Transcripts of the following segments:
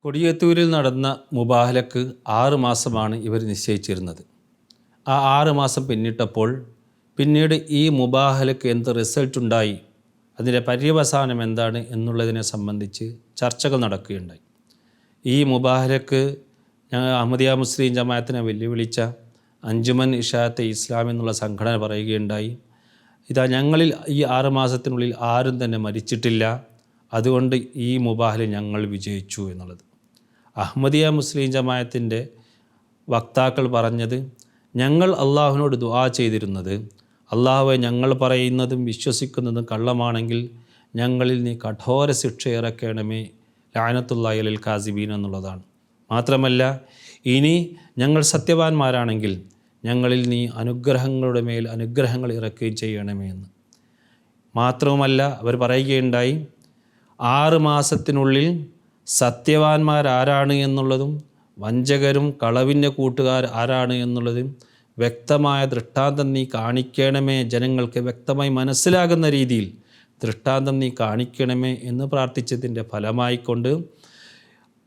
കൊടിയത്തൂരിൽ നടന്ന മുബാഹലക്ക് 6 മാസമാണ് ഇവർ നിശ്ചയിച്ചിരുന്നത്. ആ 6 മാസം പിന്നിട്ടപ്പോൾ പിന്നീട് ഈ മുബാഹലക്ക് എന്ത് റിസൾട്ട് ഉണ്ടായി, അതിൻ്റെ പര്യവസാനം എന്താണ് എന്നുള്ളതിനെ സംബന്ധിച്ച് ചർച്ചകൾ നടക്കുകയുണ്ടായി. ഈ മുബാഹലക്ക് അഹമ്മദിയ മുസ്ലിം ജമാഅത്തിനെ വെല്ലുവിളിച്ച അഞ്ജുമൻ ഇഷാഅത്തെ ഇസ്ലാം എന്നുള്ള സംഘടന പറയുകയുണ്ടായി, ഇതാ ഞങ്ങളിൽ ഈ 6 മാസത്തിനുള്ളിൽ ആരും തന്നെ മരിച്ചിട്ടില്ല, അതുകൊണ്ട് ഈ മുബാഹല ഞങ്ങൾ വിജയിച്ചു എന്നുള്ളത്. അഹമ്മദിയ മുസ്ലിം ജമാഅത്തിൻ്റെ വക്താക്കൾ പറഞ്ഞത്, ഞങ്ങൾ അള്ളാഹുവിനോട് ദുആ ചെയ്തിരുന്നത്, അള്ളാഹുവെ ഞങ്ങൾ പറയുന്നതും വിശ്വസിക്കുന്നതും കള്ളമാണെങ്കിൽ ഞങ്ങളിൽ നീ കഠോര ശിക്ഷ ഇറക്കണമേ, ലഅനത്തുല്ലാഹി അലൽ കാസിബീൻ എന്നുള്ളതാണ്. മാത്രമല്ല, ഇനി ഞങ്ങൾ സത്യവാന്മാരാണെങ്കിൽ ഞങ്ങളിൽ നീ അനുഗ്രഹങ്ങളുടെ മേൽ അനുഗ്രഹങ്ങൾ ഇറക്കുകയും ചെയ്യണമേ എന്ന്. മാത്രവുമല്ല, അവർ പറയുകയുണ്ടായി, 6 മാസത്തിനുള്ളിൽ സത്യവാന്മാരാരാണ് എന്നുള്ളതും വഞ്ചകരും കളവിൻ്റെ കൂട്ടുകാർ ആരാണ് എന്നുള്ളതും വ്യക്തമായ ദൃഷ്ടാന്തം നീ കാണിക്കണമേ, ജനങ്ങൾക്ക് വ്യക്തമായി മനസ്സിലാകുന്ന രീതിയിൽ ദൃഷ്ടാന്തം നീ കാണിക്കണമേ എന്ന് പ്രാർത്ഥിച്ചതിൻ്റെ ഫലമായിക്കൊണ്ട്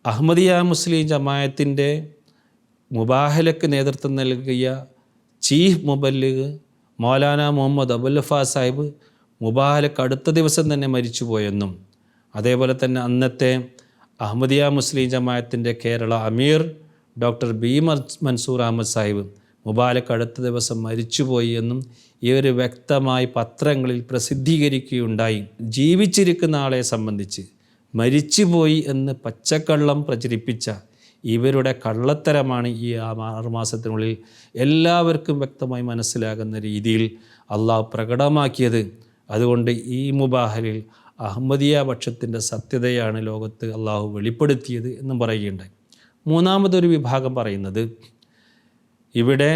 അഹമ്മദിയ മുസ്ലിം ജമാഅത്തിൻ്റെ മുബാഹലക്ക് നേതൃത്വം നൽകിയ ചീഫ് മുബല്ലിഗ് മൗലാന മുഹമ്മദ് അബുൽഫ സാഹിബ് മുബാഹലക്ക് അടുത്ത ദിവസം തന്നെ മരിച്ചുപോയെന്നും, അതേപോലെ തന്നെ അന്നത്തെ അഹമ്മദിയ മുസ്ലിം ജമാഅത്തിൻ്റെ കേരള അമീർ ഡോക്ടർ ബി മൻസൂർ അഹമ്മദ് സാഹിബ് മുബാഹലക്ക് അടുത്ത ദിവസം മരിച്ചുപോയി എന്നും ഇവർ വ്യക്തമായി പത്രങ്ങളിൽ പ്രസിദ്ധീകരിക്കുകയുണ്ടായി. ജീവിച്ചിരിക്കുന്ന ആളെ സംബന്ധിച്ച് മരിച്ചുപോയി എന്ന് പച്ചക്കള്ളം പ്രചരിപ്പിച്ച ഇവരുടെ കള്ളത്തരമാണ് ഈ 6 മാസത്തിനുള്ളിൽ എല്ലാവർക്കും വ്യക്തമായി മനസ്സിലാകുന്ന രീതിയിൽ അള്ളാഹു പ്രകടമാക്കിയത്. അതുകൊണ്ട് ഈ മുബാഹലിൽ അഹമ്മദിയ പക്ഷത്തിൻ്റെ സത്യതയാണ് ലോകത്ത് അള്ളാഹു വെളിപ്പെടുത്തിയത് എന്നും പറയുകയുണ്ടായി. മൂന്നാമതൊരു വിഭാഗം പറയുന്നത്, ഇവിടെ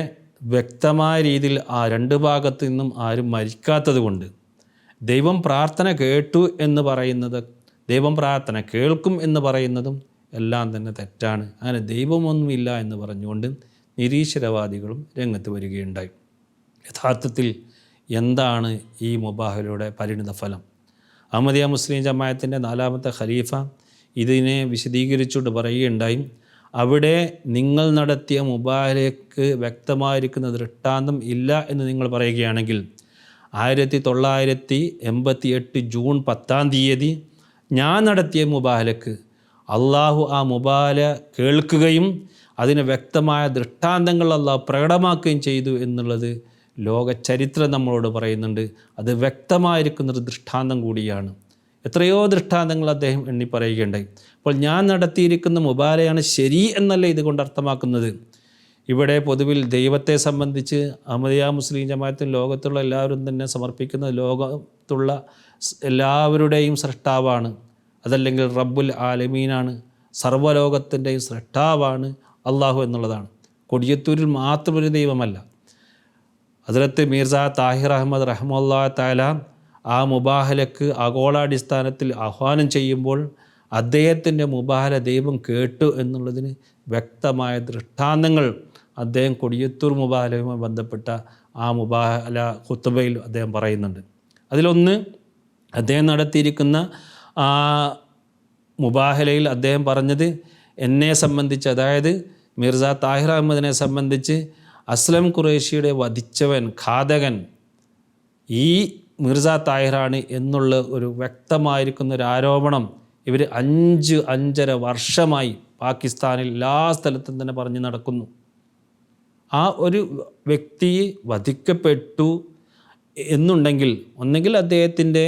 വ്യക്തമായ രീതിയിൽ ആ 2 ഭാഗത്തു നിന്നും ആരും മരിക്കാത്തത് കൊണ്ട് ദൈവം പ്രാർത്ഥന കേട്ടു എന്ന് പറയുന്നത്, ദൈവം പ്രാർത്ഥന കേൾക്കും എന്ന് പറയുന്നതും എല്ലാം തന്നെ തെറ്റാണ്. അങ്ങനെ ദൈവമൊന്നുമില്ല എന്ന് പറഞ്ഞുകൊണ്ട് നിരീശ്വരവാദികളും രംഗത്ത് വരികയുണ്ടായി. യഥാർത്ഥത്തിൽ എന്താണ് ഈ മുബാഹലയുടെ പരിണിത ഫലം? അഹമ്മദിയ മുസ്ലിം ജമാഅത്തിൻ്റെ 4ാമത്തെ ഖലീഫ ഇതിനെ വിശദീകരിച്ചുകൊണ്ട് പറയുകയുണ്ടായി, അവിടെ നിങ്ങൾ നടത്തിയ മുബാഹലയ്ക്ക് വ്യക്തമായിരിക്കുന്ന ദൃഷ്ടാന്തം ഇല്ല എന്ന് നിങ്ങൾ പറയുകയാണെങ്കിൽ 1988 ജൂൺ 10 ഞാൻ നടത്തിയ മുബാഹലക്ക് അള്ളാഹു ആ മുബാഹല കേൾക്കുകയും അതിന് വ്യക്തമായ ദൃഷ്ടാന്തങ്ങൾ അള്ളാഹു പ്രകടമാക്കുകയും ചെയ്തു എന്നുള്ളത് ലോക ചരിത്രം നമ്മളോട് പറയുന്നുണ്ട്. അത് വ്യക്തമായിരിക്കുന്നൊരു ദൃഷ്ടാന്തം കൂടിയാണ്. എത്രയോ ദൃഷ്ടാന്തങ്ങൾ അദ്ദേഹം എണ്ണി പറയുകയുണ്ടായി. അപ്പോൾ ഞാൻ നടത്തിയിരിക്കുന്ന മുബാഹലയാണ് ശരി എന്നല്ല ഇതുകൊണ്ട് അർത്ഥമാക്കുന്നത്. ഇവിടെ പൊതുവിൽ ദൈവത്തെ സംബന്ധിച്ച് അഹമ്മദിയ മുസ്ലിം ജമാഅത്തും ലോകത്തുള്ള എല്ലാവരും തന്നെ സമർപ്പിക്കുന്ന ലോകത്തുള്ള എല്ലാവരുടെയും സൃഷ്ടാവാണ്, അതല്ലെങ്കിൽ റബ്ബുൽ ആലമീനാണ്, സർവ്വലോകത്തിൻ്റെയും സൃഷ്ടാവാണ് അള്ളാഹു എന്നുള്ളതാണ്. കൊടിയത്തൂരിൽ മാത്രമൊരു ദൈവമല്ല. ഹദ്റത്ത് മീർസ താഹിർ അഹമ്മദ് റഹ്മത്തുള്ളാഹി തആല ആ മുബാഹലക്ക് ആഗോളാടിസ്ഥാനത്തിൽ ആഹ്വാനം ചെയ്യുമ്പോൾ അദ്ദേഹത്തിൻ്റെ മുബാഹല ദൈവം കേട്ടു എന്നുള്ളതിന് വ്യക്തമായ ദൃഷ്ടാന്തങ്ങൾ അദ്ദേഹം കൊടിയത്തൂർ മുബാഹലയുമായി ബന്ധപ്പെട്ട ആ മുബാഹല ഖുത്ബയിൽ അദ്ദേഹം പറയുന്നുണ്ട്. അതിലൊന്ന്, അദ്ദേഹം നടത്തിയിരിക്കുന്ന ആ മുബാഹലയിൽ അദ്ദേഹം പറഞ്ഞത്, എന്നെ സംബന്ധിച്ച്, അതായത് മിർസ താഹിർ അഹമ്മദിനെ സംബന്ധിച്ച് അസ്ലം ഖുറൈശിയുടെ വധിച്ചവൻ, ഘാതകൻ ഈ മിർസ താഹിറാണ് എന്നുള്ള ഒരു വ്യക്തമായിരിക്കുന്ന ഒരു ആരോപണം ഇവർ 5-5.5 വർഷമായി പാകിസ്ഥാനിൽ എല്ലാ സ്ഥലത്തും തന്നെ പറഞ്ഞു നടക്കുന്നു. ആ ഒരു വ്യക്തി വധിക്കപ്പെട്ടു എന്നുണ്ടെങ്കിൽ ഒന്നെങ്കിൽ അദ്ദേഹത്തിൻ്റെ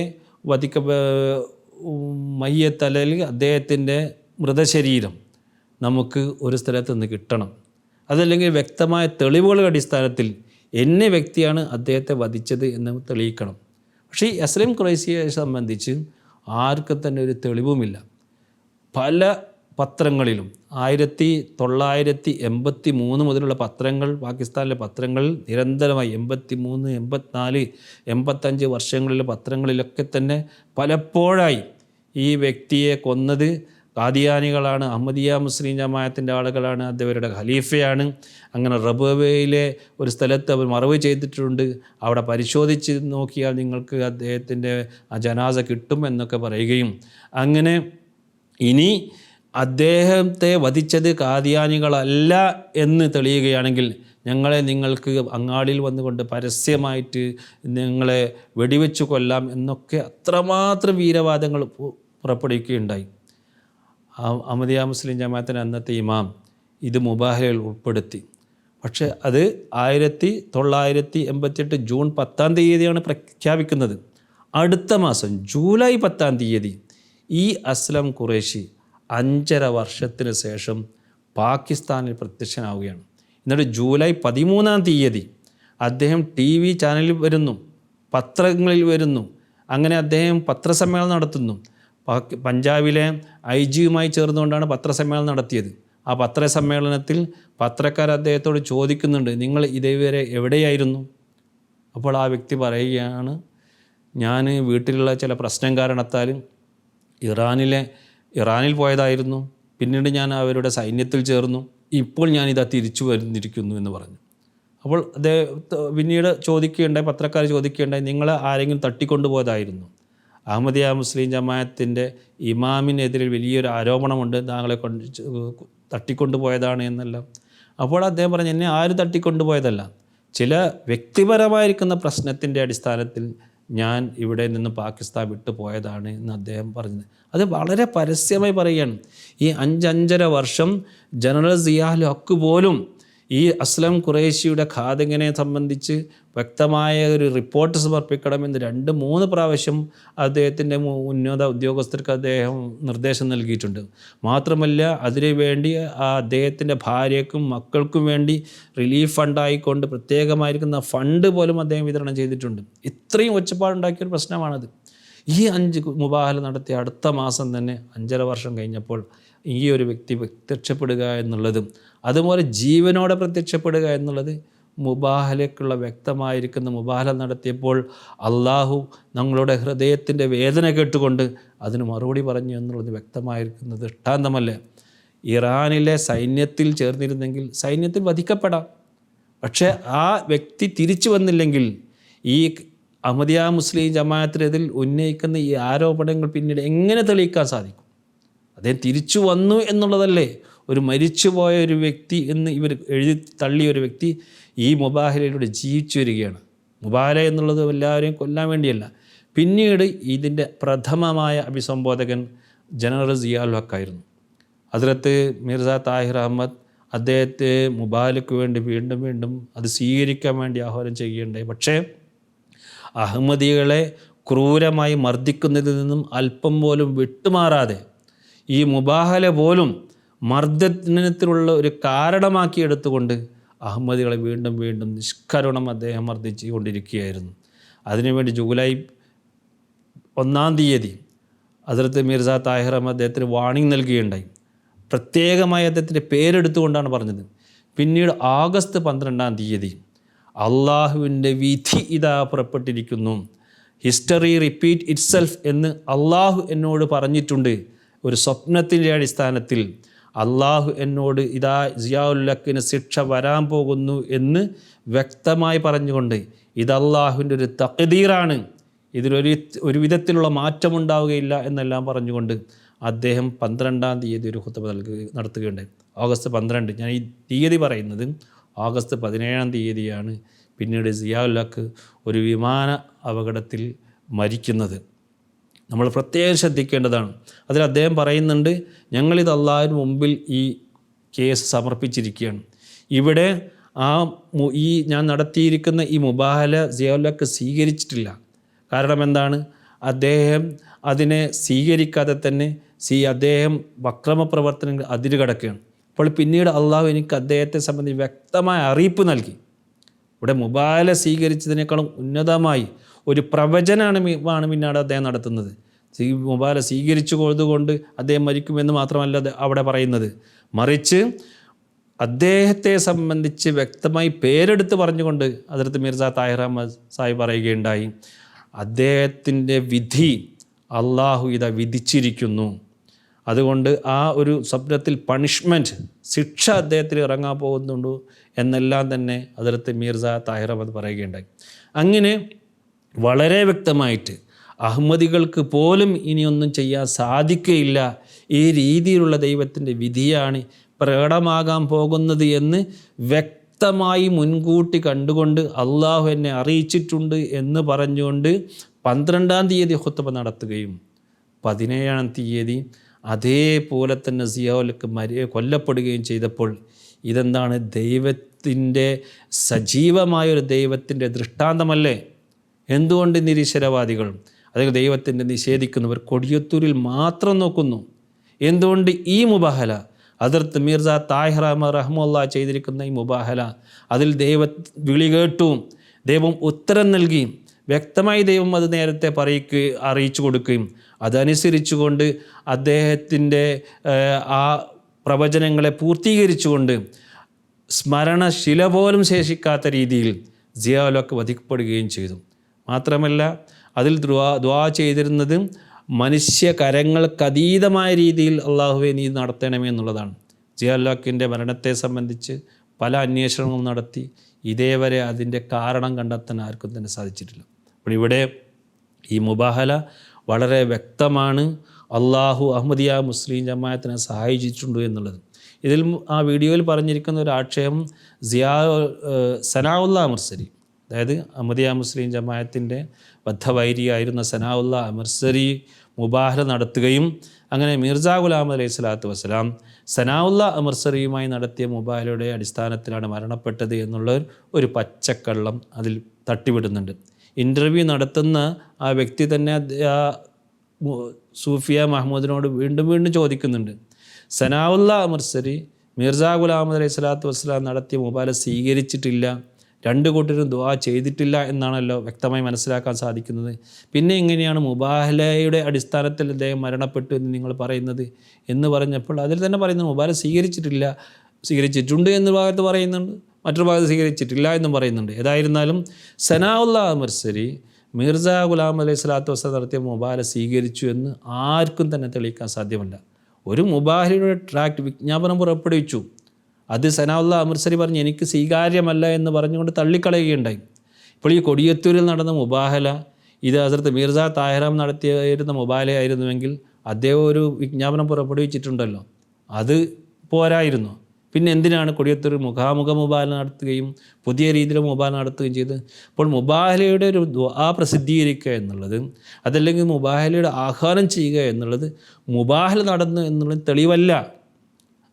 മയ്യത്ത് അല്ലെങ്കിൽ അദ്ദേഹത്തിൻ്റെ മൃതശരീരം നമുക്ക് ഒരു സ്ഥലത്ത് നിന്ന് കിട്ടണം, അതല്ലെങ്കിൽ വ്യക്തമായ തെളിവുകളുടെ അടിസ്ഥാനത്തിൽ എന്ന വ്യക്തിയാണ് അദ്ദേഹത്തെ വധിച്ചത് എന്ന് തെളിയിക്കണം. പക്ഷേ ഈ അസ്ലം ഖുറൈശിയെ സംബന്ധിച്ച് ആർക്കും തന്നെ ഒരു തെളിവുമില്ല. പല പത്രങ്ങളിലും 1983 മുതലുള്ള പത്രങ്ങൾ, പാകിസ്ഥാനിലെ പത്രങ്ങൾ നിരന്തരമായി 83, 84, 85 വർഷങ്ങളിലെ പത്രങ്ങളിലൊക്കെ തന്നെ പലപ്പോഴായി ഈ വ്യക്തിയെ കൊന്നത് ഖാദിയാനികളാണ്, അഹമ്മദിയ മുസ്ലിം ജമാഅത്തിൻ്റെ ആളുകളാണ്, അദ്ദേഹരുടെ ഖലീഫയാണ്. അങ്ങനെ റബുവയിലെ ഒരു സ്ഥലത്ത് അവർ മറവ് ചെയ്തിട്ടുണ്ട്, അവിടെ പരിശോധിച്ച് നോക്കിയാൽ നിങ്ങൾക്ക് അദ്ദേഹത്തിൻ്റെ ആ ജനാസ കിട്ടും എന്നൊക്കെ പറയുകയും, അങ്ങനെ ഇനി അദ്ദേഹത്തെ വധിച്ചത് ഖാദിയാനികളല്ല എന്ന് തെളിയുകയാണെങ്കിൽ ഞങ്ങളെ നിങ്ങൾക്ക് അങ്ങാടിയിൽ വന്നുകൊണ്ട് പരസ്യമായിട്ട് നിങ്ങളെ വെടിവെച്ച് കൊല്ലാം എന്നൊക്കെ അത്രമാത്രം വീരവാദങ്ങൾ പുറപ്പെടുവിക്കുകയുണ്ടായി. അഹമ്മദിയ മുസ്ലിം ജമാഅത്തിൻ്റെ അന്നത്തെ ഇമാം ഇത് മുബാഹലയിൽ ഉൾപ്പെടുത്തി. പക്ഷേ അത് 1988 ജൂൺ 10 പ്രഖ്യാപിക്കുന്നത്. അടുത്ത മാസം ജൂലൈ 10 ഈ അസ്ലം ഖുറൈശി 5.5 വർഷത്തിന് ശേഷം പാകിസ്ഥാനിൽ പ്രത്യക്ഷനാവുകയാണ്. എന്നിട്ട് ജൂലൈ 13 അദ്ദേഹം TV ചാനലിൽ വരുന്നു, പത്രങ്ങളിൽ വരുന്നു. അങ്ങനെ അദ്ദേഹം പത്രസമ്മേളനം നടത്തുന്നു. പഞ്ചാബിലെ IG-യുമായി ചേർന്നുകൊണ്ടാണ് പത്രസമ്മേളനം നടത്തിയത്. ആ പത്രസമ്മേളനത്തിൽ പത്രക്കാർ അദ്ദേഹത്തോട് ചോദിക്കുന്നുണ്ട്, നിങ്ങൾ ഇതേവരെ എവിടെയായിരുന്നു? അപ്പോൾ ആ വ്യക്തി പറയുകയാണ്, ഞാൻ വീട്ടിലുള്ള ചില പ്രശ്നം കാരണത്താൽ ഇറാനിൽ പോയതായിരുന്നു. പിന്നീട് ഞാൻ അവരുടെ സൈന്യത്തിൽ ചേർന്നു. ഇപ്പോൾ ഞാനിതാ തിരിച്ചു വന്നിരിക്കുന്നു എന്ന് പറഞ്ഞു. അപ്പോൾ അദ്ദേഹം പിന്നീട് പത്രക്കാർ ചോദിക്കുകയുണ്ടായി, നിങ്ങളെ ആരെങ്കിലും തട്ടിക്കൊണ്ടുപോയതായിരുന്നു? അഹമ്മദിയ മുസ്ലിം ജമാഅത്തിൻ്റെ ഇമാമിനെതിരെ വലിയൊരു ആരോപണമുണ്ട്, താങ്കളെ തട്ടിക്കൊണ്ടുപോയതാണ് എന്നെല്ലാം. അപ്പോൾ അദ്ദേഹം പറഞ്ഞു, എന്നെ ആരും തട്ടിക്കൊണ്ടുപോയതല്ല, ചില വ്യക്തിപരമായിരിക്കുന്ന പ്രശ്നത്തിൻ്റെ അടിസ്ഥാനത്തിൽ ഞാൻ ഇവിടെ നിന്ന് പാകിസ്ഥാൻ വിട്ടു പോയതാണ് എന്ന് അദ്ദേഹം പറഞ്ഞത്. അത് വളരെ പരസ്യമായി പറയുകയാണ്. ഈ 5.5 വർഷം ജനറൽ സിയാൽ ഹക്ക് പോലും ഈ അസ്ലം ഖുറൈശിയുടെ ഘാതകനെ സംബന്ധിച്ച് വ്യക്തമായ ഒരു റിപ്പോർട്ട് സമർപ്പിക്കണമെന്ന് 2-3 പ്രാവശ്യം അദ്ദേഹത്തിൻ്റെ ഉന്നത ഉദ്യോഗസ്ഥർക്ക് അദ്ദേഹം നിർദ്ദേശം നൽകിയിട്ടുണ്ട്. മാത്രമല്ല അതിനു വേണ്ടി അദ്ദേഹത്തിൻ്റെ ഭാര്യയ്ക്കും മക്കൾക്കും വേണ്ടി റിലീഫ് ഫണ്ടായിക്കൊണ്ട് പ്രത്യേകമായിരിക്കുന്ന ഫണ്ട് പോലും അദ്ദേഹം വിതരണം ചെയ്തിട്ടുണ്ട്. ഇത്രയും ഒച്ചപ്പാടുണ്ടാക്കിയൊരു പ്രശ്നമാണത്. ഈ 5 മുബാഹല നടത്തിയ അടുത്ത മാസം തന്നെ 5.5 വർഷം കഴിഞ്ഞപ്പോൾ ഈ ഒരു വ്യക്തി പ്രത്യക്ഷപ്പെടുക എന്നുള്ളതും അതുപോലെ ജീവനോടെ പ്രത്യക്ഷപ്പെടുക എന്നുള്ളത് മുബാഹലയ്ക്കുള്ള വ്യക്തമായിരിക്കുന്ന മുബാഹല നടത്തിയപ്പോൾ അള്ളാഹു ഞങ്ങളുടെ ഹൃദയത്തിൻ്റെ വേദന കേട്ടുകൊണ്ട് അതിന് മറുപടി പറഞ്ഞു എന്നുള്ളത് വ്യക്തമായിരിക്കുന്ന ദൃഷ്ടാന്തമല്ലേ. ഇറാനിലെ സൈന്യത്തിൽ ചേർന്നിരുന്നെങ്കിൽ സൈന്യത്തിൽ വധിക്കപ്പെടാം. പക്ഷേ ആ വ്യക്തി തിരിച്ചു വന്നില്ലെങ്കിൽ ഈ അഹമ്മദിയ മുസ്ലിം ജമാഅത്തിനെതിൽ ഉന്നയിക്കുന്ന ഈ ആരോപണങ്ങൾ പിന്നീട് എങ്ങനെ തെളിയിക്കാൻ സാധിക്കും? അദ്ദേഹം തിരിച്ചു വന്നു എന്നുള്ളതല്ലേ. ഒരു മരിച്ചുപോയ ഒരു വ്യക്തി എന്ന് ഇവർ എഴുതി തള്ളിയ ഒരു വ്യക്തി ഈ മുബാഹലയിലൂടെ ജീവിച്ചു വരികയാണ്. മുബാഹല എന്നുള്ളത് എല്ലാവരെയും കൊല്ലാൻ വേണ്ടിയല്ല. പിന്നീട് ഇതിൻ്റെ പ്രഥമമായ അഭിസംബോധകൻ ജനറൽ സിയാൽ ഹക്കായിരുന്നു. ഹദ്രത്ത് മിർസ താഹിർ അഹമ്മദ് അദ്ദേഹത്തെ മുബാഹലയ്ക്ക് വേണ്ടി വീണ്ടും അത് സ്വീകരിക്കാൻ വേണ്ടി ആഹ്വാനം ചെയ്യുകയുണ്ടായി. പക്ഷേ അഹമ്മദികളെ ക്രൂരമായി മർദ്ദിക്കുന്നതിൽ നിന്നും അല്പം പോലും വിട്ടുമാറാതെ ഈ മുബാഹല പോലും മർദ്ദനത്തിലുള്ള ഒരു കാരണമാക്കി എടുത്തുകൊണ്ട് അഹമ്മദികളെ വീണ്ടും നിഷ്കരുണം അദ്ദേഹം മർദ്ദിച്ചു കൊണ്ടിരിക്കുകയായിരുന്നു. അതിനുവേണ്ടി ജൂലൈ 1 ഹദ്രത്ത് മിർസ താഹിർ അഹമ്മദ് അദ്ദേഹത്തിന് വാണിംഗ് നൽകുകയുണ്ടായി. പ്രത്യേകമായി അദ്ദേഹത്തിൻ്റെ പേരെടുത്തുകൊണ്ടാണ് പറഞ്ഞത്. പിന്നീട് ആഗസ്റ്റ് 12 അള്ളാഹുവിൻ്റെ വിധി ഇതാ പുറപ്പെട്ടിരിക്കുന്നു, ഹിസ്റ്ററി റിപ്പീറ്റ് ഇറ്റ്സെൽഫ് എന്ന് അള്ളാഹു എന്നോട് പറഞ്ഞിട്ടുണ്ട്. ഒരു സ്വപ്നത്തിൻ്റെ അടിസ്ഥാനത്തിൽ അള്ളാഹു എന്നോട് ഇതാ സിയാഉൽ ഹക്കിന് ശിക്ഷ വരാൻ പോകുന്നു എന്ന് വ്യക്തമായി പറഞ്ഞുകൊണ്ട് ഇത് അള്ളാഹുവിൻ്റെ ഒരു തഖ്ദീറാണ്, ഇതിലൊരു വിധത്തിലുള്ള മാറ്റമുണ്ടാവുകയില്ല എന്നെല്ലാം പറഞ്ഞുകൊണ്ട് അദ്ദേഹം 12 ഒരു ഖുത്ബ നടത്തുകയുണ്ടായി. ഓഗസ്റ്റ് 12, ഞാൻ ഈ തീയതി പറയുന്നത് ഓഗസ്റ്റ് 17 പിന്നീട് സിയാഉൽ ഹക്ക് ഒരു വിമാന അപകടത്തിൽ മരിക്കുന്നത്. നമ്മൾ പ്രത്യേകം ശ്രദ്ധിക്കേണ്ടതാണ്. അതിൽ അദ്ദേഹം പറയുന്നുണ്ട്, ഞങ്ങളിത് അള്ളാഹുവിന് മുമ്പിൽ ഈ കേസ് സമർപ്പിച്ചിരിക്കുകയാണ്. ഇവിടെ ഈ ഞാൻ നടത്തിയിരിക്കുന്ന ഈ മുബാഹല സിയാഉൽ ഹക്ക് സ്വീകരിച്ചിട്ടില്ല. കാരണം എന്താണ്? അദ്ദേഹം അതിനെ സ്വീകരിക്കാതെ തന്നെ അദ്ദേഹം വക്രമപ്രവർത്തനങ്ങൾ അതിരുകടക്കുകയാണ്. അപ്പോൾ പിന്നീട് അള്ളാഹു എനിക്ക് അദ്ദേഹത്തെ സംബന്ധിച്ച് വ്യക്തമായ അറിയിപ്പ് നൽകി. ഇവിടെ മുബാഹല സ്വീകരിച്ചതിനേക്കാളും ഉന്നതമായി ഒരു പ്രവചനമാണ് പിന്നീട് അദ്ദേഹം നടത്തുന്നത്. മുബാഹല സ്വീകരിച്ചു കൊണ്ടുകൊണ്ട് അദ്ദേഹം മരിക്കുമെന്ന് മാത്രമല്ല അവിടെ പറയുന്നത്, മറിച്ച് അദ്ദേഹത്തെ സംബന്ധിച്ച് വ്യക്തമായി പേരെടുത്ത് പറഞ്ഞുകൊണ്ട് ഹദ്രത്ത് മിർസ താഹിർ അഹമ്മദ് സാഹിബ് പറയുകയുണ്ടായി, അദ്ദേഹത്തിൻ്റെ വിധി അള്ളാഹു ഇതാ വിധിച്ചിരിക്കുന്നു. അതുകൊണ്ട് ആ ഒരു സ്വപ്നത്തിൽ പണിഷ്മെൻറ്റ്, ശിക്ഷ അദ്ദേഹത്തിന് ഇറങ്ങാൻ പോകുന്നുണ്ട് എന്നെല്ലാം തന്നെ ഹദ്രത്ത് മിർസ താഹിർ അഹമ്മദ് പറയുകയുണ്ടായി. അങ്ങനെ വളരെ വ്യക്തമായിട്ട് അഹമ്മദികൾക്ക് പോലും ഇനിയൊന്നും ചെയ്യാൻ സാധിക്കുകയില്ല ഈ രീതിയിലുള്ള ദൈവത്തിൻ്റെ വിധിയാണ് പ്രകടമാകാൻ പോകുന്നത് എന്ന് വ്യക്തമായി മുൻകൂട്ടി കണ്ടുകൊണ്ട് അള്ളാഹു എന്നെ അറിയിച്ചിട്ടുണ്ട് എന്ന് പറഞ്ഞുകൊണ്ട് 12-ാം തീയതി ഖുത്ബ നടത്തുകയും 17-ാം തീയതി അതേപോലെ തന്നെ സിയാവുലക്ക് കൊല്ലപ്പെടുകയും ചെയ്തപ്പോൾ ഇതെന്താണ്? ദൈവത്തിൻ്റെ സജീവമായൊരു ദൈവത്തിൻ്റെ ദൃഷ്ടാന്തമല്ലേ? എന്തുകൊണ്ട് നിരീശ്വരവാദികൾ, അതായത് ദൈവത്തിൻ്റെ നിഷേധിക്കുന്നവർ കൊടിയത്തൂരിൽ മാത്രം നോക്കുന്നു? എന്തുകൊണ്ട് ഈ മുബാഹല, ഹദ്റത്ത് മിർസ താഹിർ അഹ്മദ് റഹ്മത്തുള്ളാഹി ചെയ്തിരിക്കുന്ന ഈ മുബാഹല, അതിൽ വിളി കേട്ടു, ദൈവം ഉത്തരം നൽകി, വ്യക്തമായി ദൈവം അത് നേരത്തെ അറിയിച്ചു കൊടുക്കുകയും അതനുസരിച്ചുകൊണ്ട് അദ്ദേഹത്തിൻ്റെ ആ പ്രവചനങ്ങളെ പൂർത്തീകരിച്ചുകൊണ്ട് സ്മരണശില പോലും ശേഷിക്കാത്ത രീതിയിൽ സിയാഉലൊക്കെ വധിക്കപ്പെടുകയും ചെയ്തു. മാത്രമല്ല അതിൽ ദുആ ചെയ്തിരുന്നത് മനുഷ്യ കരങ്ങൾക്കതീതമായ രീതിയിൽ അള്ളാഹുവെ നീ നടത്തണമേ എന്നുള്ളതാണ്. സിയാഉലൊക്കിൻ്റെ മരണത്തെ സംബന്ധിച്ച് പല അന്വേഷണങ്ങളും നടത്തി ഇതേവരെ അതിൻ്റെ കാരണം കണ്ടെത്താൻ ആർക്കും തന്നെ സാധിച്ചിട്ടില്ല. അപ്പോൾ ഇവിടെ ഈ മുബാഹല വളരെ വ്യക്തമാണ്. അള്ളാഹു അഹ്മദിയ മുസ്ലിം ജമാഅത്തിനെ സഹായിച്ചിട്ടുണ്ട് എന്നുള്ളത്. ഇതിൽ ആ വീഡിയോയിൽ പറഞ്ഞിരിക്കുന്ന ഒരു ആക്ഷേപം സനാഉല്ലാ അമർസരി, അതായത് അഹ്മദിയ മുസ്ലിം ജമാഅത്തിൻ്റെ ബദ്ധവൈരിയായിരുന്ന സനാഉല്ലാ അമർസരി മുബാഹല നടത്തുകയും അങ്ങനെ മിർസ ഗുലാം അലൈഹി സ്വലാത്തു വസ്സലാം സനാഉല്ലാ അമർസറിയുമായി നടത്തിയ മുബാഹലയുടെ അടിസ്ഥാനത്തിലാണ് മരണപ്പെട്ടത് എന്നുള്ള ഒരു പച്ചക്കള്ളം അതിൽ തട്ടിവിടുന്നുണ്ട്. ഇൻ്റർവ്യൂ നടത്തുന്ന ആ വ്യക്തി തന്നെ സൂഫിയ മഹ്മൂദിനോട് വീണ്ടും വീണ്ടും ചോദിക്കുന്നുണ്ട്, സനാഉല്ലാ അമർസരി മിർസ ഗുലാം അലൈഹി സ്വലാത്തു വസ്സലാം നടത്തിയ മുബാഹല സ്വീകരിച്ചിട്ടില്ല, രണ്ട് കൂട്ടരും ദുആ ചെയ്തിട്ടില്ല എന്നാണല്ലോ വ്യക്തമായി മനസ്സിലാക്കാൻ സാധിക്കുന്നത്. പിന്നെ എങ്ങനെയാണ് മുബാഹലയുടെ അടിസ്ഥാനത്തിൽ അദ്ദേഹം മരണപ്പെട്ടു എന്ന് നിങ്ങൾ പറയുന്നത് എന്ന് പറഞ്ഞപ്പോൾ അതിൽ തന്നെ പറയുന്നത് മുബാഹല സ്വീകരിച്ചിട്ടുണ്ട് എന്ന ഭാഗത്ത് പറയുന്നുണ്ട്, മറ്റൊരു ഭാഗത്ത് സ്വീകരിച്ചിട്ടില്ല എന്നും പറയുന്നുണ്ട്. ഏതായിരുന്നാലും സനാഉല്ലാ അമർസരി മിർസ ഗുലാം അലൈഹി സ്വലാത്തു വസ്സലാം നടത്തിയ മുബാഹല സ്വീകരിച്ചു എന്ന് ആർക്കും തന്നെ തെളിയിക്കാൻ സാധ്യമല്ല. ഒരു മുബാഹലയുടെ ട്രാക്ട് വിജ്ഞാപനം പുറപ്പെടുവിച്ചു, അത് സനാഉല്ലാ അമർസരി പറഞ്ഞ് എനിക്ക് സ്വീകാര്യമല്ല എന്ന് പറഞ്ഞുകൊണ്ട് തള്ളിക്കളയുകയുണ്ടായി. ഇപ്പോൾ ഈ കൊടിയത്തൂരിൽ നടന്ന മുബാഹല ഇത് ഹസ്രത്ത് മിർസ താഹിറാം നടത്തിയിരുന്ന മുബാഹല ആയിരുന്നുവെങ്കിൽ അദ്ദേഹം ഒരു വിജ്ഞാപനം പുറപ്പെടുവിച്ചിട്ടുണ്ടല്ലോ, അത് പോരായിരുന്നു. പിന്നെ എന്തിനാണ് കൊടിയത്തൂർ മുഖാമുഖ മുബാഹല നടത്തുകയും പുതിയ രീതിയിൽ മുബാഹല നടത്തുകയും ചെയ്ത്? അപ്പോൾ മുബാഹലയുടെ ഒരു ദുആ പ്രസിദ്ധീകരിക്കുക എന്നുള്ളത്, അതല്ലെങ്കിൽ മുബാഹലയുടെ ആഹ്വാനം ചെയ്യുക എന്നുള്ളത് മുബാഹല നടന്നു എന്നുള്ളത് തെളിവല്ല,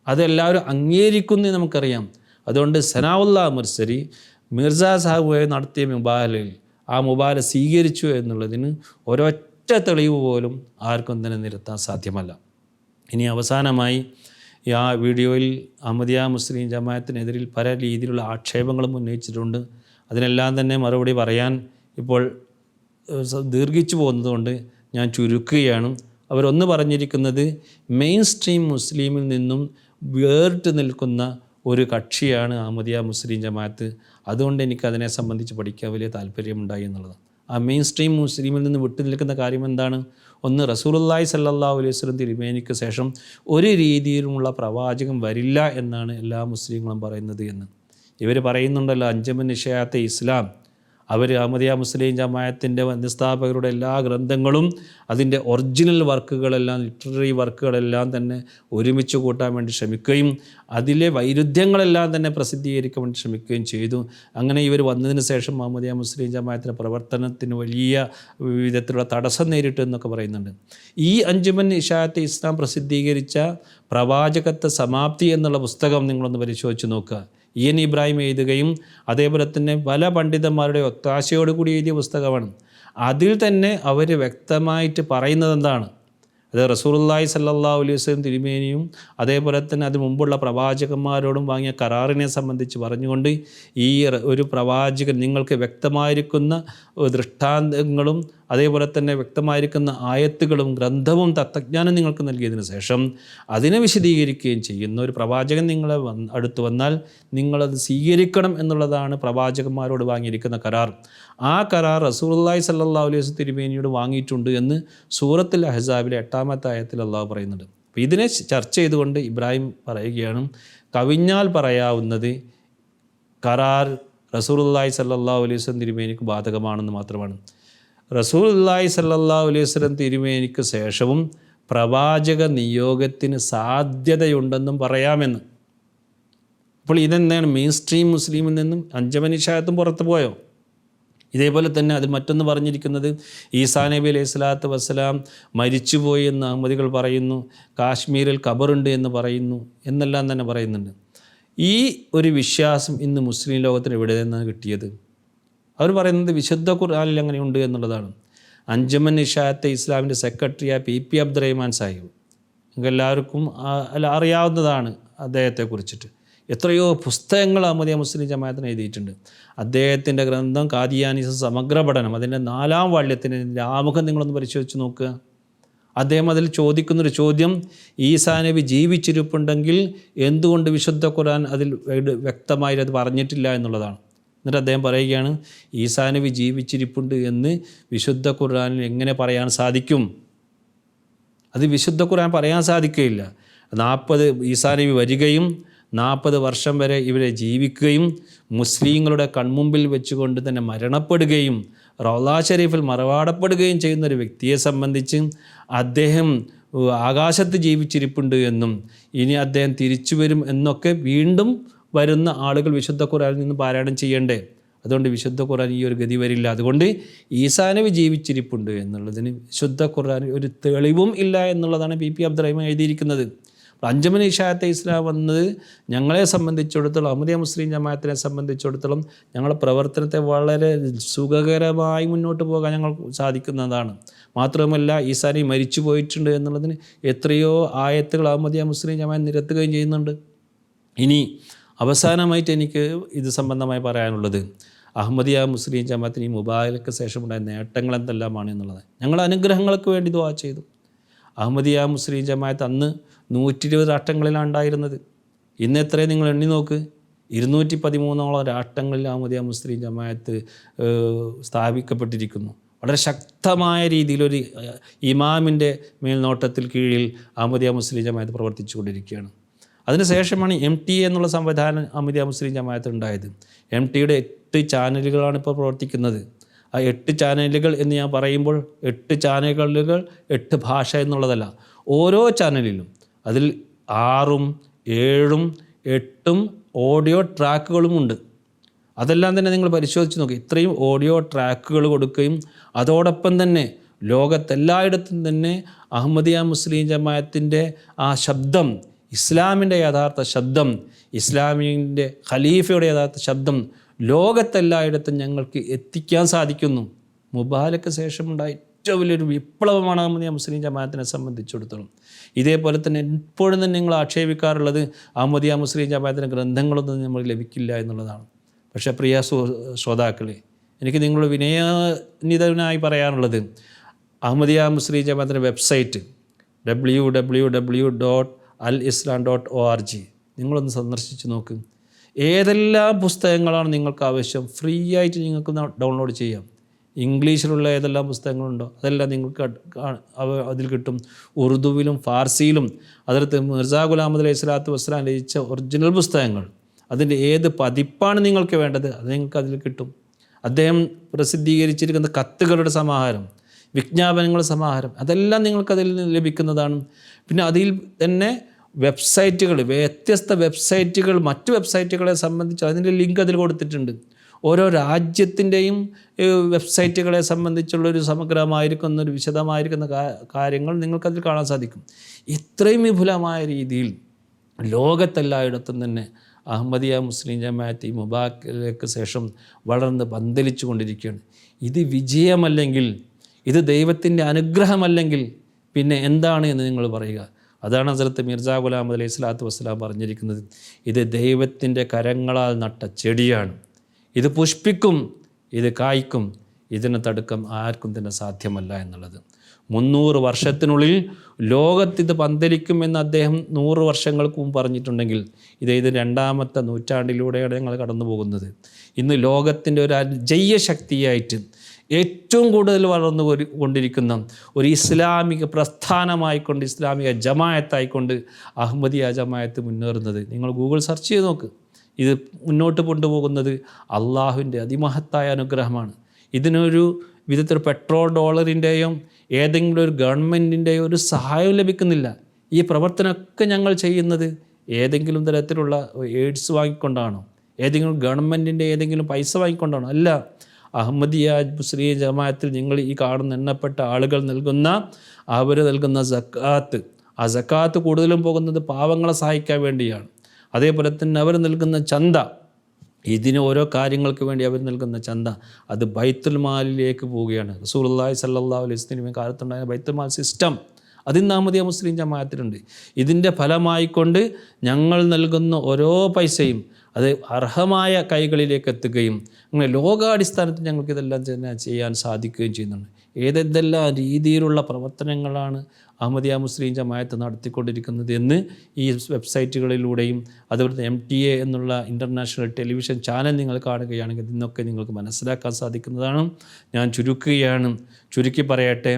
അതെല്ലാവരും അംഗീകരിക്കുന്നേ നമുക്കറിയാം. അതുകൊണ്ട് സനാഉല്ലാ അമർസരി മിർസ സാഹിബ് നടത്തിയ മുബാഹലയിൽ ആ മുബാഹല സ്വീകരിച്ചു എന്നുള്ളതിന് ഒരൊറ്റ തെളിവ് പോലും ആർക്കും തന്നെ നിരത്താൻ സാധ്യമല്ല. ഇനി അവസാനമായി ആ വീഡിയോയിൽ അഹ്മദിയ മുസ്ലിം ജമാഅത്തിനെതിരിൽ പല രീതിയിലുള്ള ആക്ഷേപങ്ങളും ഉന്നയിച്ചിട്ടുണ്ട്. അതിനെല്ലാം തന്നെ മറുപടി പറയാൻ ഇപ്പോൾ ദീർഘിച്ചു പോകുന്നതുകൊണ്ട് ഞാൻ ചുരുക്കുകയാണ്. അവരൊന്ന് പറഞ്ഞിരിക്കുന്നത് മെയിൻ സ്ട്രീം മുസ്ലിമിൽ നിന്നും വേറിട്ട് നിൽക്കുന്ന ഒരു കക്ഷിയാണ് അഹ്മദിയ മുസ്ലിം ജമാഅത്ത്, അതുകൊണ്ട് എനിക്കതിനെ സംബന്ധിച്ച് പഠിക്കാൻ വലിയ താല്പര്യമുണ്ടായി എന്നുള്ളതാണ്. ആ മെയിൻ സ്ട്രീം മുസ്ലിമിൽ നിന്ന് വിട്ടു നിൽക്കുന്ന കാര്യം എന്താണ്? ഒന്ന്, റസൂലുള്ളാഹി സ്വല്ലല്ലാഹു അലൈഹി വസല്ലം തിരുമേനിക്ക് ശേഷം ഒരു രീതിയിലുമുള്ള പ്രവാചകൻ വരില്ല എന്നാണ് എല്ലാ മുസ്ലിങ്ങളും പറയുന്നത് എന്ന് ഇവർ പറയുന്നുണ്ടല്ലോ. അഞ്ചമൻ നിശ്ചയാത്ത ഇസ്ലാം, അവർ അഹ്മദിയ മുസ്ലിം ജമാഅത്തിൻ്റെ സ്ഥാപകരുടെ എല്ലാ ഗ്രന്ഥങ്ങളും അതിൻ്റെ ഒറിജിനൽ വർക്കുകളെല്ലാം, ലിറ്റററി വർക്കുകളെല്ലാം തന്നെ ഒരുമിച്ച് കൂട്ടാൻ വേണ്ടി ശ്രമിക്കുകയും അതിലെ വൈരുദ്ധ്യങ്ങളെല്ലാം തന്നെ പ്രസിദ്ധീകരിക്കാൻ വേണ്ടി ശ്രമിക്കുകയും ചെയ്തു. അങ്ങനെ ഇവർ വന്നതിന് ശേഷം അഹ്മദിയ മുസ്ലിം ജമാഅത്തിൻ്റെ പ്രവർത്തനത്തിന് വലിയ വിധത്തിലുള്ള തടസ്സം നേരിട്ടു എന്നൊക്കെ പറയുന്നുണ്ട്. ഈ അഞ്ചുമൻ ഇഷാഅത്തെ ഇസ്ലാം പ്രസിദ്ധീകരിച്ച പ്രവാചകത്വ സമാപ്തി എന്നുള്ള പുസ്തകം നിങ്ങളൊന്ന് പരിശോധിച്ച് നോക്കുക. ഇ.എൻ. ഇബ്രാഹിം എഴുതുകയും അതേപോലെ തന്നെ പല പണ്ഡിതന്മാരുടെ ഒത്താശയോടുകൂടി എഴുതിയ പുസ്തകമാണ്. അതിൽ തന്നെ അവർ വ്യക്തമായിട്ട് പറയുന്നത് എന്താണ്? അത് റസൂലുള്ളാഹി സ്വല്ലല്ലാഹു അലൈഹി വസല്ലം തിരുമേനിയും അതേപോലെ തന്നെ അതിന് മുമ്പുള്ള പ്രവാചകന്മാരോടും വാങ്ങിയ കരാറിനെ സംബന്ധിച്ച് പറഞ്ഞുകൊണ്ട് ഈ ഒരു പ്രവാചകൻ നിങ്ങൾക്ക് വ്യക്തമായിരിക്കുന്ന ദൃഷ്ടാന്തങ്ങളും അതേപോലെ തന്നെ വ്യക്തമായിരിക്കുന്ന ആയത്തുകളും ഗ്രന്ഥവും തത്വജ്ഞാനം നിങ്ങൾക്ക് നൽകിയതിനു ശേഷം അതിനെ വിശദീകരിക്കുകയും ചെയ്യുന്ന ഒരു പ്രവാചകൻ നിങ്ങളെ അടുത്ത് വന്നാൽ നിങ്ങളത് സ്വീകരിക്കണം എന്നുള്ളതാണ് പ്രവാചകന്മാരോട് വാങ്ങിയിരിക്കുന്ന കരാർ. ആ കരാർ റസൂലുള്ളാഹി സ്വല്ലല്ലാഹു അലൈഹി വസല്ലം തിരുമേനിയോട് വാങ്ങിയിട്ടുണ്ട് എന്ന് സൂറത്തുൽ അഹ്സാബിലെ 8-ാമത്തെ ആയത്തിൽ അള്ളാഹു പറയുന്നുണ്ട്. അപ്പോൾ ഇതിനെ ചർച്ച ചെയ്തുകൊണ്ട് ഇബ്രാഹിം പറയുകയാണ്, കവിഞ്ഞാൽ പറയാവുന്നത് കരാർ റസൂലുള്ളാഹി സ്വല്ലല്ലാഹു അലൈഹി വസല്ലം തിരുമേനിക്ക് ബാധകമാണെന്ന് മാത്രമാണ്. റസൂലുള്ളാഹി സ്വല്ലല്ലാഹു അലൈഹി വസല്ലം തിരുമേനിക്ക് ശേഷവും പ്രവാചക നിയോഗത്തിന് സാധ്യതയുണ്ടെന്നും പറയാമെന്ന്. അപ്പോൾ ഇതെന്താണ്? മെയിൻ സ്ട്രീം മുസ്ലിമിൽ നിന്നും അഞ്ചമനി ഷായത്തും പുറത്തു പോയോ? ഇതേപോലെ തന്നെ അതിൽ മറ്റൊന്ന് പറഞ്ഞിരിക്കുന്നത് ഈസാ നബി അലൈഹി സ്വലാത്തു വസ്സലാം മരിച്ചുപോയി എന്ന് അഹമ്മദികൾ പറയുന്നു, കാശ്മീരിൽ ഖബറുണ്ട് എന്ന് പറയുന്നു എന്നെല്ലാം തന്നെ പറയുന്നുണ്ട്. ഈ ഒരു വിശ്വാസം ഇന്ന് മുസ്ലിം ലോകത്തിന് എവിടെ നിന്നാണ് കിട്ടിയത്? അവർ പറയുന്നത് വിശുദ്ധ ഖുർആനിൽ അങ്ങനെയുണ്ട് എന്നുള്ളതാണ്. അഞ്ചമൻ ഇഷായത്തെ ഇസ്ലാമിൻ്റെ സെക്രട്ടറിയായ പി അബ്ദുറഹ്മാൻ സാഹിബ്, നിങ്ങൾക്ക് എല്ലാവർക്കും അറിയാവുന്നതാണ് അദ്ദേഹത്തെക്കുറിച്ചിട്ട്. എത്രയോ പുസ്തകങ്ങൾ അഹമ്മദിയ മുസ്ലിം ജമാഅത്തിന് എഴുതിയിട്ടുണ്ട്. അദ്ദേഹത്തിൻ്റെ ഗ്രന്ഥം ഖാദിയാനിസം സമഗ്ര പഠനം, അതിൻ്റെ 4ാം വാള്യത്തിൻ്റെ ആമുഖം നിങ്ങളൊന്ന് പരിശോധിച്ച് നോക്കുക. അദ്ദേഹം അതിൽ ചോദിക്കുന്നൊരു ചോദ്യം, ഈസാ നബി ജീവിച്ചിരിപ്പുണ്ടെങ്കിൽ എന്തുകൊണ്ട് വിശുദ്ധ ഖുർആൻ അതിൽ വ്യക്തമായി അത് പറഞ്ഞിട്ടില്ല എന്നുള്ളതാണ്. എന്നിട്ട് അദ്ദേഹം പറയുകയാണ്, ഈസാ നബി ജീവിച്ചിരിപ്പുണ്ട് എന്ന് വിശുദ്ധ ഖുർആനിൽ എങ്ങനെ പറയാൻ സാധിക്കും? അത് വിശുദ്ധ ഖുർആൻ പറയാൻ സാധിക്കുകയില്ല. 40 ഈസാ നബി വരികയും 40 വർഷം വരെ ഇവരെ ജീവിക്കുകയും മുസ്ലിങ്ങളുടെ കൺമുമ്പിൽ വെച്ചുകൊണ്ട് തന്നെ മരണപ്പെടുകയും റൗള ഷരീഫിൽ മറവാടപ്പെടുകയും ചെയ്യുന്ന ഒരു വ്യക്തിയെ സംബന്ധിച്ച് അദ്ദേഹം ആകാശത്ത് ജീവിച്ചിരിപ്പുണ്ട് എന്നും ഇനി അദ്ദേഹം തിരിച്ചു വരും എന്നൊക്കെ വീണ്ടും വരുന്ന ആളുകൾ വിശുദ്ധ ഖുർആനിൽ നിന്ന് പാരായണം ചെയ്യണ്ടേ? അതുകൊണ്ട് വിശുദ്ധ ഖുർആൻ ഈ ഒരു ഗതി വരില്ല. അതുകൊണ്ട് ഈസാ നബി ജീവിച്ചിരിപ്പുണ്ട് എന്നുള്ളതിന് വിശുദ്ധ ഖുർആൻ ഒരു തെളിവും ഇല്ല എന്നുള്ളതാണ് പി അബ്ദുറഹ്മാൻ എഴുതിയിരിക്കുന്നത്. അഞ്ചമൻ ഇഷായത്തെ ഇസ്ലാം വന്നത് ഞങ്ങളെ സംബന്ധിച്ചിടത്തോളം, അഹമ്മദിയ മുസ്ലിം ജമാഅത്തിനെ സംബന്ധിച്ചിടത്തോളം ഞങ്ങളുടെ പ്രവർത്തനത്തെ വളരെ സുഖകരമായി മുന്നോട്ട് പോകാൻ ഞങ്ങൾ സാധിക്കുന്നതാണ്. മാത്രമല്ല ഈസാ നബി മരിച്ചു പോയിട്ടുണ്ട് എന്നുള്ളതിന് എത്രയോ ആയത്തുകൾ അഹമ്മദിയ മുസ്ലിം ജമാഅത്ത് നിരത്തുകയും ചെയ്യുന്നുണ്ട്. ഇനി അവസാനമായിട്ട് എനിക്ക് ഇത് സംബന്ധമായി പറയാനുള്ളത്, അഹമ്മദിയ മുസ്ലിം ജമാഅത്തിന് ഈ മുബാറക്ക് ശേഷമുണ്ടായ നേട്ടങ്ങൾ എന്തെല്ലാമാണ് എന്നുള്ളത്. ഞങ്ങൾ അനുഗ്രഹങ്ങൾക്ക് വേണ്ടി ദുആ ചെയ്തു. അഹമ്മദിയ മുസ്ലിം ജമാഅത്ത് അന്ന് 120 രാഷ്ട്രങ്ങളിലാണ് ഉണ്ടായിരുന്നത്. ഇന്ന് എത്രയും നിങ്ങൾ എണ്ണി നോക്ക്, 213ഓളം രാഷ്ട്രങ്ങളിൽ അഹമ്മദിയ മുസ്ലിം ജമാഅത്ത് സ്ഥാപിക്കപ്പെട്ടിരിക്കുന്നു. വളരെ ശക്തമായ രീതിയിലൊരു ഇമാമിൻ്റെ മേൽനോട്ടത്തിൽ കീഴിൽ അഹമ്മദിയ മുസ്ലിം ജമാഅത്ത് പ്രവർത്തിച്ചു കൊണ്ടിരിക്കുകയാണ്. അതിനുശേഷമാണ് MTA എന്നുള്ള സംവിധാനം അഹമ്മദിയ മുസ്ലിം ജമാഅത്ത് ഉണ്ടായത്. MTയുടെ 8 ചാനലുകളാണ് ഇപ്പോൾ പ്രവർത്തിക്കുന്നത്. ആ 8 ചാനലുകൾ എന്ന് ഞാൻ പറയുമ്പോൾ 8 ചാനലുകൾ 8 ഭാഷ എന്നുള്ളതല്ല. ഓരോ ചാനലിലും അതിൽ 6ഉം 7ഉം 8ഉം ഓഡിയോ ട്രാക്കുകളുമുണ്ട്. അതെല്ലാം തന്നെ നിങ്ങൾ പരിശോധിച്ച് നോക്കി. ഇത്രയും ഓഡിയോ ട്രാക്കുകൾ കൊടുക്കുകയും അതോടൊപ്പം തന്നെ ലോകത്തെല്ലായിടത്തും തന്നെ അഹമ്മദിയ മുസ്ലിം ജമാഅത്തിൻ്റെ ആ ശബ്ദം, ഇസ്ലാമിൻ്റെ യഥാർത്ഥ ശബ്ദം, ഇസ്ലാമിൻ്റെ ഖലീഫയുടെ യഥാർത്ഥ ശബ്ദം ലോകത്തെല്ലായിടത്തും ഞങ്ങൾക്ക് എത്തിക്കാൻ സാധിക്കുന്നു. മുബാറക്ക് ശേഷമുണ്ടായ ഏറ്റവും വലിയൊരു വിപ്ലവമാണ് അഹമ്മദിയ മുസ്ലിം ജമാഅത്തിനെ സംബന്ധിച്ചിടത്തോളം. ഇതേപോലെ തന്നെ എപ്പോഴും തന്നെ നിങ്ങൾ ആക്ഷേപിക്കാറുള്ളത് അഹമ്മദിയ മുസ്ലിം ജമാഅത്തിൻ്റെ ഗ്രന്ഥങ്ങളൊന്നും നമുക്ക് ലഭിക്കില്ല എന്നുള്ളതാണ്. പക്ഷേ പ്രിയ ശ്രോതാക്കളെ, എനിക്ക് നിങ്ങളോട് വിനയനിതനായി പറയാനുള്ളത്, അഹമ്മദിയ മുസ്ലിം ജമാഅത്തിൻ്റെ വെബ്സൈറ്റ് www.alislam.org നിങ്ങളൊന്ന് സന്ദർശിച്ച് നോക്ക്. ഏതെല്ലാം പുസ്തകങ്ങളാണ് നിങ്ങൾക്ക് ആവശ്യം ഫ്രീ ആയിട്ട് നിങ്ങൾക്ക് ഡൗൺലോഡ് ചെയ്യാം. ഇംഗ്ലീഷിലുള്ള ഏതെല്ലാം പുസ്തകങ്ങളുണ്ടോ അതെല്ലാം നിങ്ങൾക്ക് അതിൽ കിട്ടും. ഉറുദുവിലും ഫാർസിയിലും അതിലത്ത് മിർസാ ഗുലാം അഹമ്മദ് അലൈഹി സ്വലാത്തു വസ്സലാം രചിച്ച ഒറിജിനൽ പുസ്തകങ്ങൾ, അതിൻ്റെ ഏത് പതിപ്പാണ് നിങ്ങൾക്ക് വേണ്ടത് അത് നിങ്ങൾക്ക് അതിൽ കിട്ടും. അദ്ദേഹം പ്രസിദ്ധീകരിച്ചിരിക്കുന്ന കത്തുകളുടെ സമാഹാരം, വിജ്ഞാപനങ്ങളുടെ സമാഹാരം, അതെല്ലാം നിങ്ങൾക്കതിൽ ലഭിക്കുന്നതാണ്. പിന്നെ അതിൽ തന്നെ വെബ്സൈറ്റുകൾ, വ്യത്യസ്ത വെബ്സൈറ്റുകൾ, മറ്റു വെബ്സൈറ്റുകളെ സംബന്ധിച്ച് അതിൻ്റെ ലിങ്ക് അതിൽ കൊടുത്തിട്ടുണ്ട്. ഓരോ രാജ്യത്തിൻ്റെയും വെബ്സൈറ്റുകളെ സംബന്ധിച്ചുള്ളൊരു സമഗ്രമായിരിക്കുന്ന ഒരു വിശദമായിരിക്കുന്ന കാര്യങ്ങൾ നിങ്ങൾക്കതിൽ കാണാൻ സാധിക്കും. ഇത്രയും വിപുലമായ രീതിയിൽ ലോകത്തെല്ലായിടത്തും തന്നെ അഹമ്മദിയ മുസ്ലിം ജമാഅത്ത് ഈ മുബാറക്ക് ശേഷം വളർന്ന് പന്തലിച്ചു കൊണ്ടിരിക്കുകയാണ്. ഇത് വിജയമല്ലെങ്കിൽ, ഇത് ദൈവത്തിൻ്റെ അനുഗ്രഹമല്ലെങ്കിൽ പിന്നെ എന്താണ് എന്ന് നിങ്ങൾ പറയുക. അതാണ് ഹസ്രത്ത് മിർസാ ഗുലാം അഹമ്മദ് അലൈഹി സ്വലാത്തു വസ്സലാം പറഞ്ഞിരിക്കുന്നത്, ഇത് ദൈവത്തിൻ്റെ കരങ്ങളാൽ നട്ട ചെടിയാണ്, ഇത് പുഷ്പിക്കും, ഇത് കായ്ക്കും, ഇതിനെ തടുക്കം ആർക്കും തന്നെ സാധ്യമല്ല എന്നുള്ളത്. 300 വർഷത്തിനുള്ളിൽ ലോകത്തിത് പന്തലിക്കുമെന്ന് അദ്ദേഹം 100 വർഷങ്ങൾക്ക് മുമ്പ് പറഞ്ഞിട്ടുണ്ടെങ്കിൽ ഇത് 2ാമത്തെ നൂറ്റാണ്ടിലൂടെയാണ് ഞങ്ങൾ കടന്നു പോകുന്നത്. ഇന്ന് ലോകത്തിൻ്റെ ഒരു അജയ്യ ശക്തിയായിട്ട് ഏറ്റവും കൂടുതൽ വളർന്നു കൊണ്ടിരിക്കുന്ന ഒരു ഇസ്ലാമിക പ്രസ്ഥാനമായിക്കൊണ്ട്, ഇസ്ലാമിക ജമാഅത്തായിക്കൊണ്ട് അഹമ്മദിയ ജമാഅത്ത് മുന്നേറുന്നത് നിങ്ങൾ ഗൂഗിൾ സെർച്ച് ചെയ്ത് നോക്ക്. ഇത് മുന്നോട്ട് കൊണ്ടുപോകുന്നത് അള്ളാഹുവിൻ്റെ അതിമഹത്തായ അനുഗ്രഹമാണ്. ഇതിനൊരു വിധത്തിൽ പെട്രോൾ ഡോളറിൻ്റെയും ഏതെങ്കിലും ഒരു ഗവൺമെൻറ്റിൻ്റെ ഒരു സഹായം ലഭിക്കുന്നില്ല. ഈ പ്രവർത്തനമൊക്കെ ഞങ്ങൾ ചെയ്യുന്നത് ഏതെങ്കിലും തരത്തിലുള്ള എയ്ഡ്സ് വാങ്ങിക്കൊണ്ടാണോ, ഏതെങ്കിലും ഗവൺമെൻറ്റിൻ്റെ ഏതെങ്കിലും പൈസ വാങ്ങിക്കൊണ്ടാണോ? അല്ല. അഹമ്മദിയ മുസ്ലിം ജമാഅത്തിൽ നിങ്ങൾ ഈ കാണുന്ന എണ്ണപ്പെട്ട ആളുകൾ നൽകുന്ന, അവർ നൽകുന്ന സക്കാത്ത്, ആ സക്കാത്ത് കൂടുതലും പോകുന്നത് പാവങ്ങളെ സഹായിക്കാൻ വേണ്ടിയാണ്. അതേപോലെ തന്നെ അവർ നൽകുന്ന ചന്ത, ഇതിന് ഓരോ കാര്യങ്ങൾക്ക് വേണ്ടി അവർ നൽകുന്ന ചന്ത, അത് ബൈത്തുൽ മാലിലേക്ക് പോവുകയാണ്. റസൂലുള്ളാഹി സ്വല്ലല്ലാഹു അലൈഹി വസല്ലം കാലത്തുണ്ടായ ബൈത്തുൽ മാൽ സിസ്റ്റം അതിന്ന് അഹമ്മദിയ മുസ്ലിം ജമാഅത്തിലുണ്ട്. ഇതിൻ്റെ ഫലമായിക്കൊണ്ട് ഞങ്ങൾ നൽകുന്ന ഓരോ പൈസയും അത് അർഹമായ കൈകളിലേക്ക് എത്തുകയും അങ്ങനെ ലോകാടിസ്ഥാനത്തിൽ ഞങ്ങൾക്ക് ഇതെല്ലാം തന്നെ ചെയ്യാൻ സാധിക്കുകയും ചെയ്യുന്നുണ്ട്. ഏതെല്ലാം രീതിയിലുള്ള പ്രവർത്തനങ്ങളാണ് അഹമ്മദിയ മുസ്ലിം ജമാഅത്ത് നടത്തിക്കൊണ്ടിരിക്കുന്നത് എന്ന് ഈ വെബ്സൈറ്റുകളിലൂടെയും അതുപോലെ MTA എന്നുള്ള ഇൻ്റർനാഷണൽ ടെലിവിഷൻ ചാനൽ നിങ്ങൾ കാണുകയാണെങ്കിൽ ഇന്നൊക്കെ നിങ്ങൾക്ക് മനസ്സിലാക്കാൻ സാധിക്കുന്നതാണ്. ഞാൻ ചുരുക്കി പറയട്ടെ,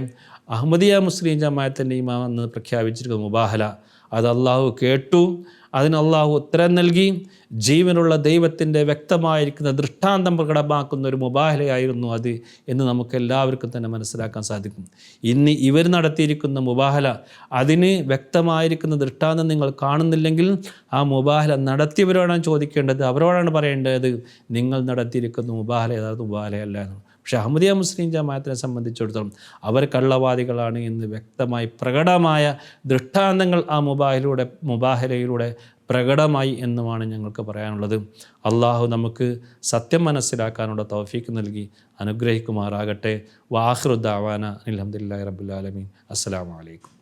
അഹമ്മദിയ മുസ്ലിം ജമാഅത്തിൻ്റെ ഇമാം എന്ന് പ്രഖ്യാപിച്ചിരിക്കുന്ന മുബാഹല, അത് അള്ളാഹു കേട്ടു, അതിന് അള്ളാഹു ഉത്തരം നൽകി. ജീവനുള്ള ദൈവത്തിൻ്റെ വ്യക്തമായിരിക്കുന്ന ദൃഷ്ടാന്തം പ്രകടമാക്കുന്ന ഒരു മുബാഹലയായിരുന്നു അത് എന്ന് നമുക്ക് എല്ലാവർക്കും തന്നെ മനസ്സിലാക്കാൻ സാധിക്കും. ഇന്ന് ഇവർ നടത്തിയിരിക്കുന്ന മുബാഹല, അതിന് വ്യക്തമായിരിക്കുന്ന ദൃഷ്ടാന്തം നിങ്ങൾ കാണുന്നില്ലെങ്കിൽ ആ മുബാഹല നടത്തിയവരോടാണ് ചോദിക്കേണ്ടത്, അവരോടാണ് പറയേണ്ടത് നിങ്ങൾ നടത്തിയിരിക്കുന്ന മുബാഹല യഥാർത്ഥ മുബാഹലയല്ല എന്ന്. പക്ഷേ അഹമ്മദിയ മുസ്ലിം ജമാഅത്തിനെ സംബന്ധിച്ചിടത്തോളം അവർ കള്ളവാദികളാണ് എന്ന് വ്യക്തമായി പ്രകടമായ ദൃഷ്ടാന്തങ്ങൾ ആ മുബാഹലയിലൂടെ പ്രകടമായി എന്നുമാണ് ഞങ്ങൾക്ക് പറയാനുള്ളത്. അള്ളാഹു നമുക്ക് സത്യം മനസ്സിലാക്കാനുള്ള തൗഫീക്ക് നൽകി അനുഗ്രഹിക്കുമാറാകട്ടെ. വആഖിറു ദഅവാന അൽഹംദുലില്ലാഹി റബ്ബിൽ ആലമീൻ. അസ്സലാമു അലൈക്കും.